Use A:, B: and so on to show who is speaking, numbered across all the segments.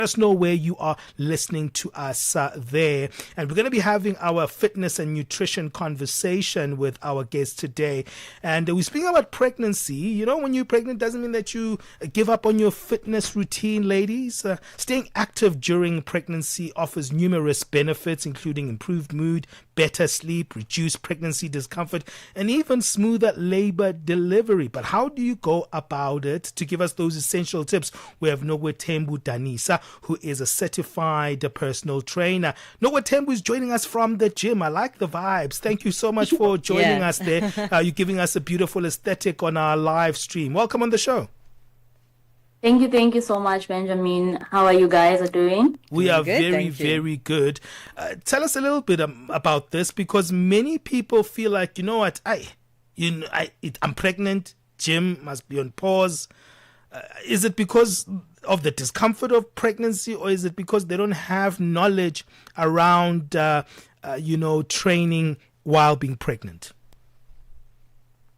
A: Let us know where you are listening to us there. And we're going to be having our fitness and nutrition conversation with our guest today. And we're speaking about pregnancy. You know, when you're pregnant doesn't mean that you give up on your fitness routine, ladies. Staying active during pregnancy offers numerous benefits, including improved mood, better sleep, reduced pregnancy discomfort, and even smoother labor delivery. But how do you go about it? To give us those essential tips, we have Nokwethemba Danisa, who is a certified personal trainer. Nokwethemba is joining us from the gym. I like the vibes. Thank you so much for joining us there. You're giving us a beautiful aesthetic on our live stream. Welcome on the show.
B: Thank you so much, Benjamin. How are you guys doing?
A: We are very good. Tell us a little bit about this, because many people feel like, you know what, I'm pregnant, gym must be on pause. Is it because of the discomfort of pregnancy, or is it because they don't have knowledge around, training while being pregnant?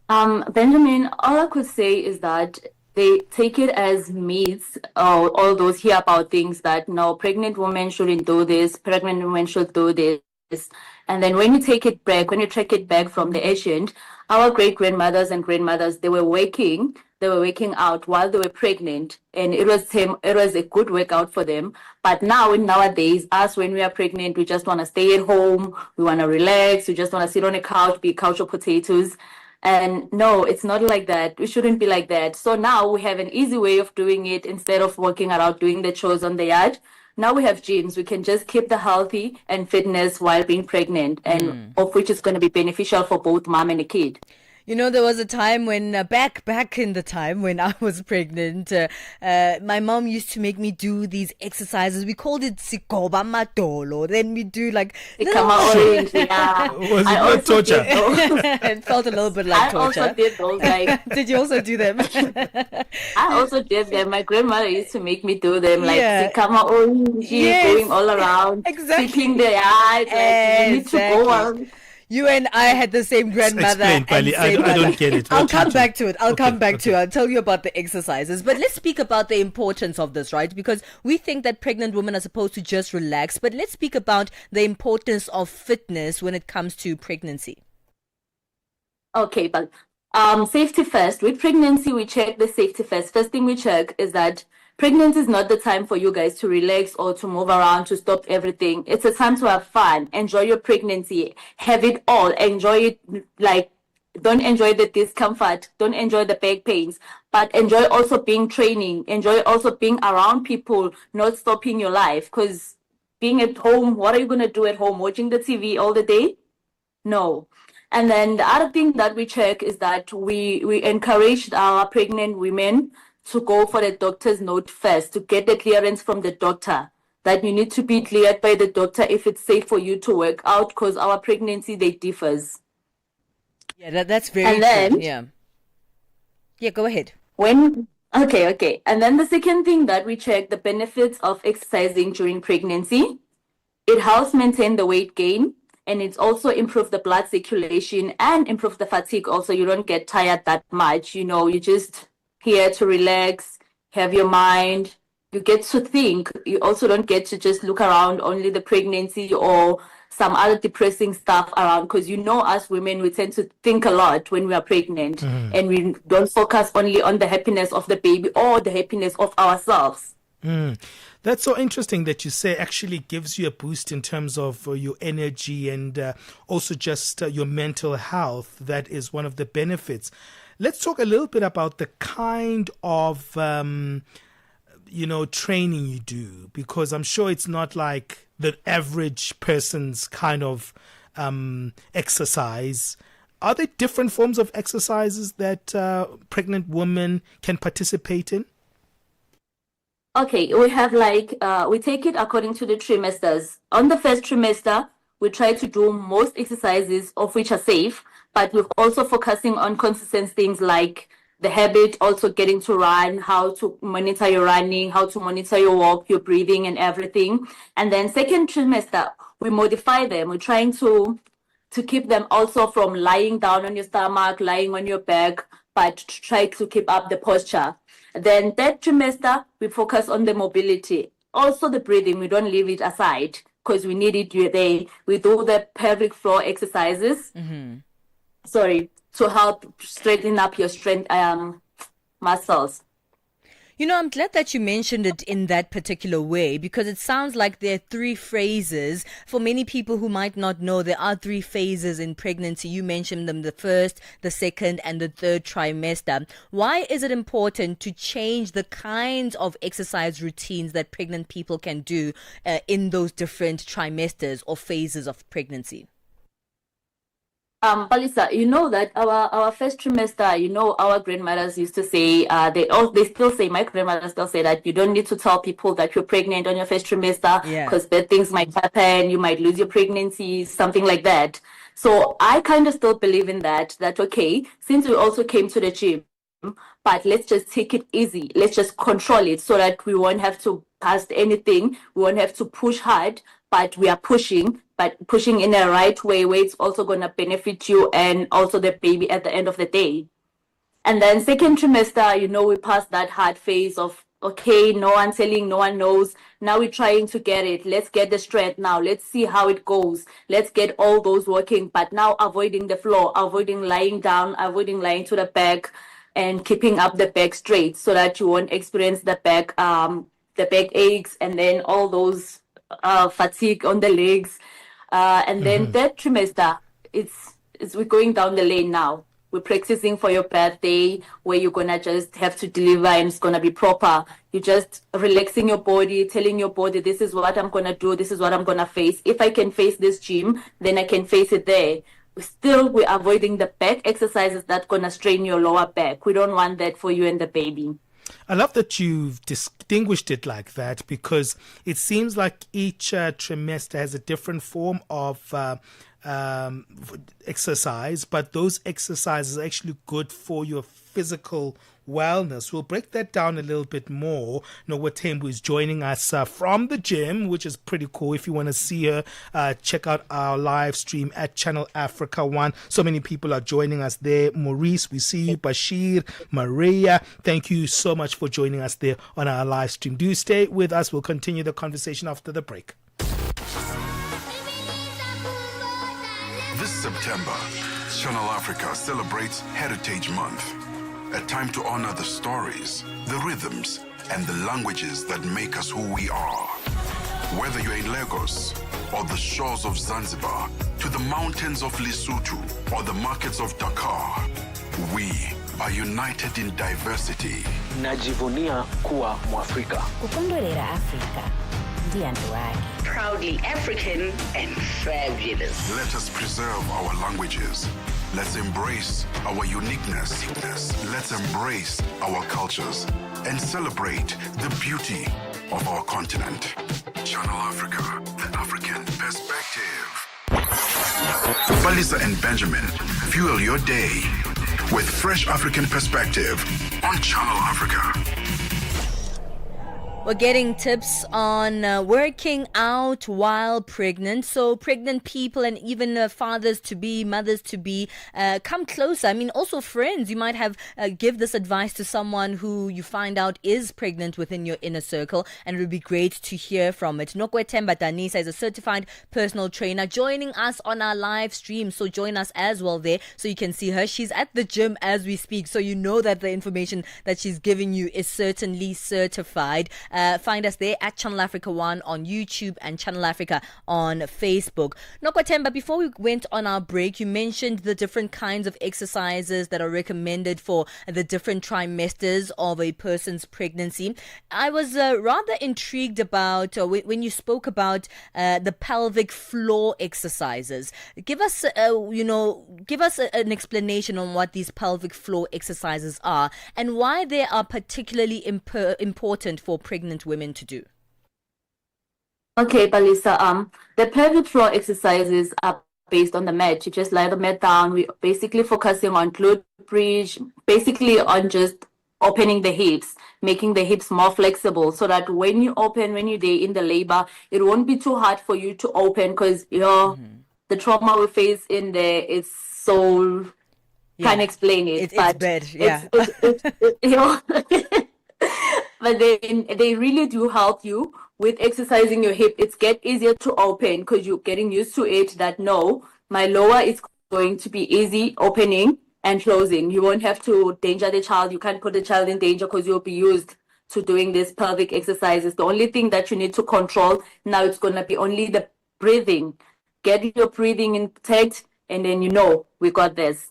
B: Benjamin, all I could say is that they take it as myths, all those hear about things that no, pregnant women shouldn't do this, pregnant women should do this. And then when you track it back from the ancient, our great grandmothers and grandmothers, they were working out while they were pregnant, and it was a good workout for them. But nowadays, us, when we are pregnant, we just want to stay at home, we want to relax, we just want to sit on a couch, be couch or potatoes. And no, it's not like that. We shouldn't be like that. So now we have an easy way of doing it. Instead of working around doing the chores on the yard, now we have gyms. We can just keep the healthy and fitness while being pregnant, and of which is going to be beneficial for both mom and the kid.
C: You know, there was a time when, back in the time when I was pregnant, my mom used to make me do these exercises. We called it Sikoba Matolo. Then we do like...
B: Orange, yeah.
A: Was it not torture?
C: It felt a little bit like torture.
B: I also did those.
C: Did you also do them?
B: I also did them. My grandmother used to make me do them, like Sikama Orange, going all around, sweeping the yard, you need to go on.
C: You and I had the same grandmother.
A: Explain, Pali. I don't get it.
C: I'll come back to it. I'll tell you about the exercises. But let's speak about the importance of this, right? Because we think that pregnant women are supposed to just relax. But let's speak about the importance of fitness when it comes to pregnancy.
B: Okay, but safety first. With pregnancy, we check the safety first. First thing we check is that pregnancy is not the time for you guys to relax or to move around, to stop everything. It's a time to have fun. Enjoy your pregnancy. Have it all. Enjoy it. Don't enjoy the discomfort. Don't enjoy the back pains. But enjoy also being training. Enjoy also being around people, not stopping your life. Because being at home, what are you going to do at home? Watching the TV all the day? No. And then the other thing that we check is that we encouraged our pregnant women to go for the doctor's note first, to get the clearance from the doctor, that you need to be cleared by the doctor if it's safe for you to work out, because our pregnancy, they differs.
C: Yeah, that's very true. Yeah, go ahead.
B: Okay. And then the second thing that we check, the benefits of exercising during pregnancy. It helps maintain the weight gain, and it's also improve the blood circulation and improve the fatigue. Also, you don't get tired that much. You know, you just here to relax, have your mind, you get to think. You also don't get to just look around only the pregnancy or some other depressing stuff around, because us women, we tend to think a lot when we are pregnant, and we don't focus only on the happiness of the baby or the happiness of ourselves.
A: That's so interesting that you say actually gives you a boost in terms of your energy and also just your mental health. That is one of the benefits. Let's talk a little bit about the kind of, training you do, because I'm sure it's not like the average person's kind of exercise. Are there different forms of exercises that pregnant women can participate in?
B: Okay, we have we take it according to the trimesters. On the first trimester, we try to do most exercises of which are safe, but we're also focusing on consistent things like the habit, also getting to run, how to monitor your running, how to monitor your walk, your breathing and everything. And then second trimester, we modify them. We're trying to keep them also from lying down on your stomach, lying on your back, but try to keep up the posture. Then third trimester, we focus on the mobility. also the breathing, we don't leave it aside because we need it there. We do the pelvic floor exercises. To help straighten up your strength muscles.
C: You know, I'm glad that you mentioned it in that particular way, because it sounds like there are three phases. For many people who might not know, there are three phases in pregnancy. You mentioned them: the first, the second, and the third trimester. Why is it important to change the kinds of exercise routines that pregnant people can do in those different trimesters or phases of pregnancy?
B: Palesa, you know that our first trimester, you know, our grandmothers used to say, they still say, my grandmother still say that you don't need to tell people that you're pregnant on your first trimester because bad things might happen, you might lose your pregnancy, something like that. So I kind of still believe in that, okay, since we also came to the gym, but let's just take it easy. Let's just control it so that we won't have to pass anything. We won't have to push hard, but we are pushing, but pushing in the right way where it's also going to benefit you and also the baby at the end of the day. And then second trimester, you know, we passed that hard phase of, okay, no one telling, no one knows. Now we're trying to get it. Let's get the strength now. Let's see how it goes. Let's get all those working, but now avoiding the floor, avoiding lying down, avoiding lying to the back, and keeping up the back straight so that you won't experience the back aches and then all those fatigue on the legs. And then third trimester, it's we're going down the lane now. We're practicing for your birthday where you're going to just have to deliver and it's going to be proper. You're just relaxing your body, telling your body, this is what I'm going to do, this is what I'm going to face. If I can face this gym, then I can face it there. We're avoiding the back exercises that's going to strain your lower back. We don't want that for you and the baby.
A: I love that you've distinguished it like that, because it seems like each trimester has a different form of exercise, but those exercises are actually good for your physical wellness. We'll break that down a little bit more. Nokwethemba is joining us from the gym, which is pretty cool. If you want to see her, check out our live stream at Channel Africa 1. So many people are joining us there. Maurice, we see you. Bashir, Maria, thank you so much for joining us there on our live stream. Do stay with us. We'll continue the conversation after the break.
D: This September, Channel Africa celebrates Heritage Month, a time to honor the stories, the rhythms, and the languages that make us who we are. Whether you're in Lagos or the shores of Zanzibar, to the mountains of Lesotho or the markets of Dakar, we are united in diversity.
E: Najivunia kuwa Mwafrika.
F: Kukondolera Afrika ndiye wake.
G: Proudly African and fabulous.
D: Let us preserve our languages. Let's embrace our uniqueness. Let's embrace our cultures and celebrate the beauty of our continent. Channel Africa, the African perspective. Palesa and Benjamin, fuel your day with fresh African perspective on Channel Africa.
C: We're getting tips on working out while pregnant. So pregnant people and even fathers-to-be, mothers-to-be, come closer. I mean, also friends. You might have give this advice to someone who you find out is pregnant within your inner circle, and it would be great to hear from it. Nokwethemba Danisa is a certified personal trainer joining us on our live stream. So join us as well there so you can see her. She's at the gym as we speak, so you know that the information that she's giving you is certainly certified. Find us there at Channel Africa 1 on YouTube and Channel Africa on Facebook. Nokwethemba, before we went on our break, you mentioned the different kinds of exercises that are recommended for the different trimesters of a person's pregnancy. I was rather intrigued about when you spoke about the pelvic floor exercises. Give us, an explanation on what these pelvic floor exercises are and why they are particularly important for pregnant women to do.
B: Okay, Palesa, the pelvic floor exercises are based on the mat. You just lie the mat down. We're basically focusing on glute bridge, basically on just opening the hips, making the hips more flexible so that when you're there in the labor, it won't be too hard for you to open because the trauma we face in there is so... Can't explain it.
C: It's bad, yeah.
B: But they really do help you with exercising your hip, it's get easier to open because you're getting used to it that no, my lower is going to be easy opening and closing. You won't have to danger the child. You can't put the child in danger because you'll be used to doing these pelvic exercises. The only thing that you need to control now, it's going to be only the breathing. Get your breathing intact, and then we got this.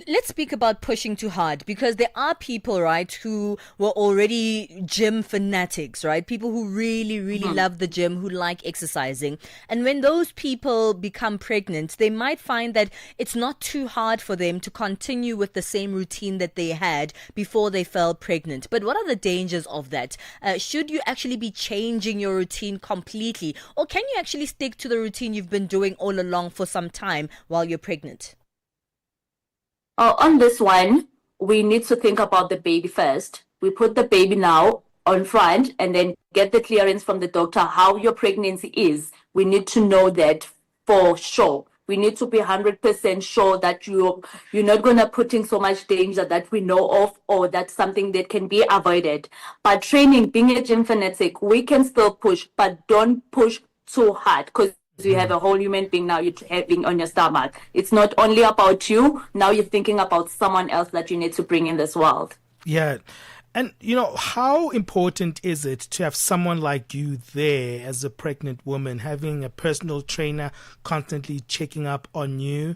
C: Let's speak about pushing too hard, because there are people, right, who were already gym fanatics, right? People who really, really love the gym, who like exercising. And when those people become pregnant, they might find that it's not too hard for them to continue with the same routine that they had before they fell pregnant. But what are the dangers of that? Should you actually be changing your routine completely? Or can you actually stick to the routine you've been doing all along for some time while you're pregnant?
B: On this one, we need to think about the baby first. We put the baby now on front and then get the clearance from the doctor how your pregnancy is. We need to know that for sure. We need to be 100% sure that you're not going to put in so much danger that we know of, or that's something that can be avoided. But training, being a gym fanatic, we can still push, but don't push too hard, because you have a whole human being now you're having on your stomach. It's not only about you. Now you're thinking about someone else that you need to bring in this world.
A: Yeah. And, how important is it to have someone like you there as a pregnant woman, having a personal trainer constantly checking up on you?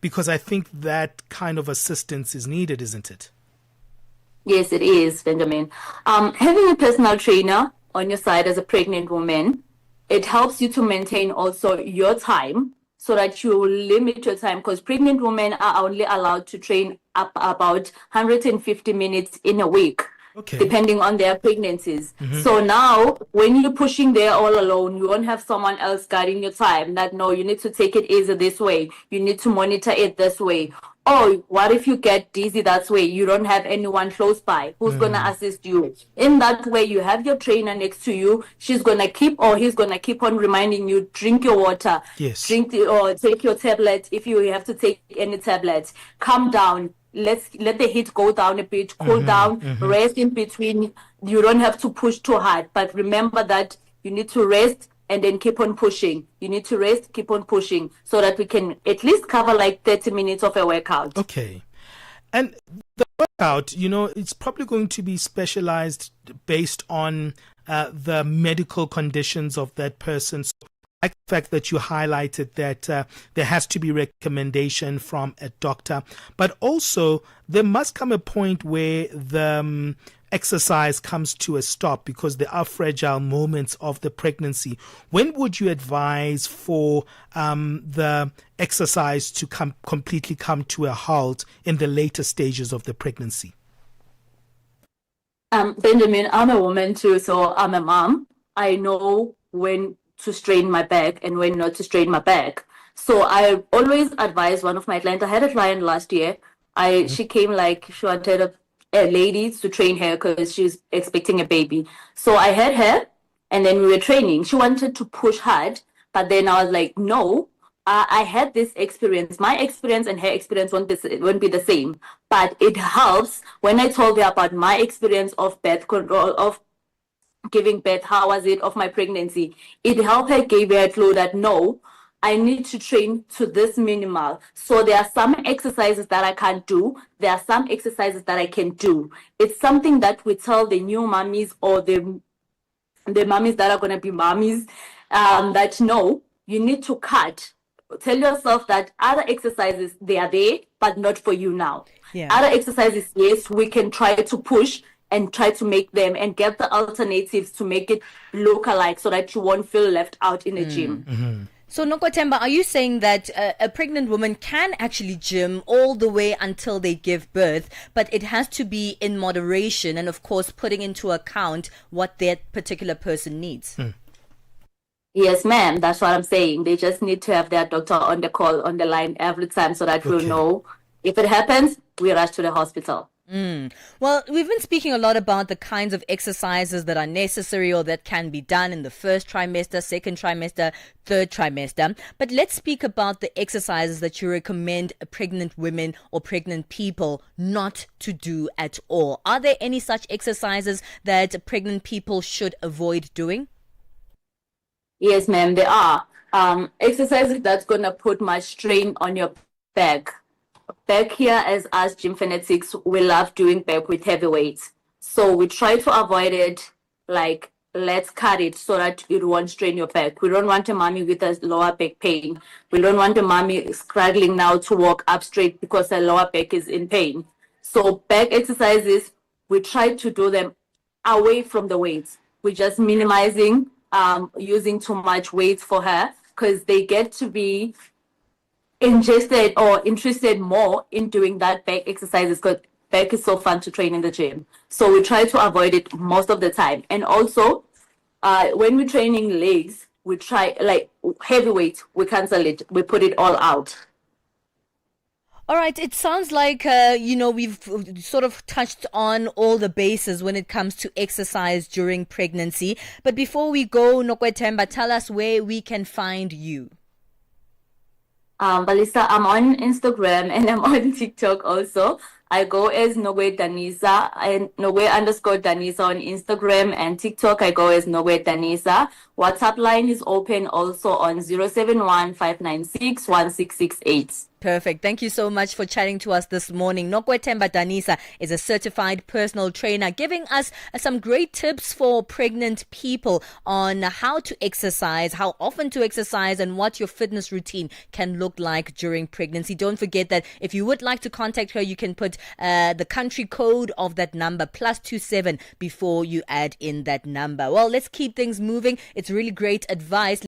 A: Because I think that kind of assistance is needed, isn't it?
B: Yes, it is, Benjamin. Having a personal trainer on your side as a pregnant woman, it helps you to maintain also your time so that you limit your time, because pregnant women are only allowed to train up about 150 minutes in a week, depending on their pregnancies. So now when you're pushing there all alone, you won't have someone else guiding your time. That no, you need to take it easy this way. You need to monitor it this way. Oh, what if you get dizzy that way? You don't have anyone close by who's going to assist you. In that way, you have your trainer next to you. He's going to keep on reminding you, drink your water, or take your tablet if you have to take any tablet. Calm down. Let the heat go down a bit, cool down, rest in between. You don't have to push too hard, but remember that you need to rest and then keep on pushing. You need to rest, keep on pushing, so that we can at least cover like 30 minutes of a workout.
A: Okay. And the workout, it's probably going to be specialized based on the medical conditions of that person. So I like the fact that you highlighted that there has to be recommendation from a doctor, but also there must come a point where the exercise comes to a stop, because there are fragile moments of the pregnancy. When would you advise for the exercise to completely come to a halt in the later stages of the pregnancy?
B: Benjamin, I'm a woman too, so I'm a mom. I know when to strain my back and when not to strain my back. So I always advise one of my clients. I had a client last year. She came she wanted a lady to train her because she's expecting a baby. So I had her, and then we were training. She wanted to push hard, but then I was like, no, I had this experience. My experience and her experience won't be the same. But it helps when I told her about my experience of birth control, of giving birth, how was it, of my pregnancy. It helped her, gave her a clue that no, I need to train to this minimal. So there are some exercises that I can't do. There are some exercises that I can do. It's something that we tell the new mommies or the mommies that are going to be mommies that no, you need to cut. Tell yourself that other exercises, they are there, but not for you now. Yeah. Other exercises, yes, we can try to push and try to make them and get the alternatives to make it look alike so that you won't feel left out in a gym.
A: Mm-hmm.
C: So Nokwethemba, are you saying that a pregnant woman can actually gym all the way until they give birth, but it has to be in moderation and, of course, putting into account what that particular person needs?
B: Yes, ma'am. That's what I'm saying. They just need to have their doctor on the line every time so that we'll know. If it happens, we rush to the hospital.
C: Well, we've been speaking a lot about the kinds of exercises that are necessary or that can be done in the first trimester, second trimester, third trimester. But let's speak about the exercises that you recommend pregnant women or pregnant people not to do at all. Are there any such exercises that pregnant people should avoid doing?
B: Yes, ma'am, there are. Exercises that's going to put much strain on your back. Back here, as us gym fanatics, we love doing back with heavy weights. So we try to avoid it, like, let's cut it so that it won't strain your back. We don't want a mommy with a lower back pain. We don't want a mommy struggling now to walk up straight because her lower back is in pain. So back exercises, we try to do them away from the weights. We're just minimizing using too much weight for her because they get to be ingested or interested more in doing that back exercises because back is so fun to train in the gym. So we try to avoid it most of the time. And also, when we're training legs, we try, like, heavy weight, we cancel it. We put it all out.
C: All right, it sounds like, we've sort of touched on all the bases when it comes to exercise during pregnancy. But before we go, Nokwethemba, tell us where we can find you.
B: Palesa, I'm on Instagram and I'm on TikTok also. I go as Danisa and Nokwe_Danisa on Instagram and TikTok. I go as Danisa. WhatsApp line is open also on 071-596-1668.
C: Perfect. Thank you so much for chatting to us this morning. Nokwethemba Danisa is a certified personal trainer giving us some great tips for pregnant people on how to exercise, how often to exercise, and what your fitness routine can look like during pregnancy. Don't forget that if you would like to contact her, you can put the country code of that number +27 before you add in that number. Well, let's keep things moving. It's really great advice.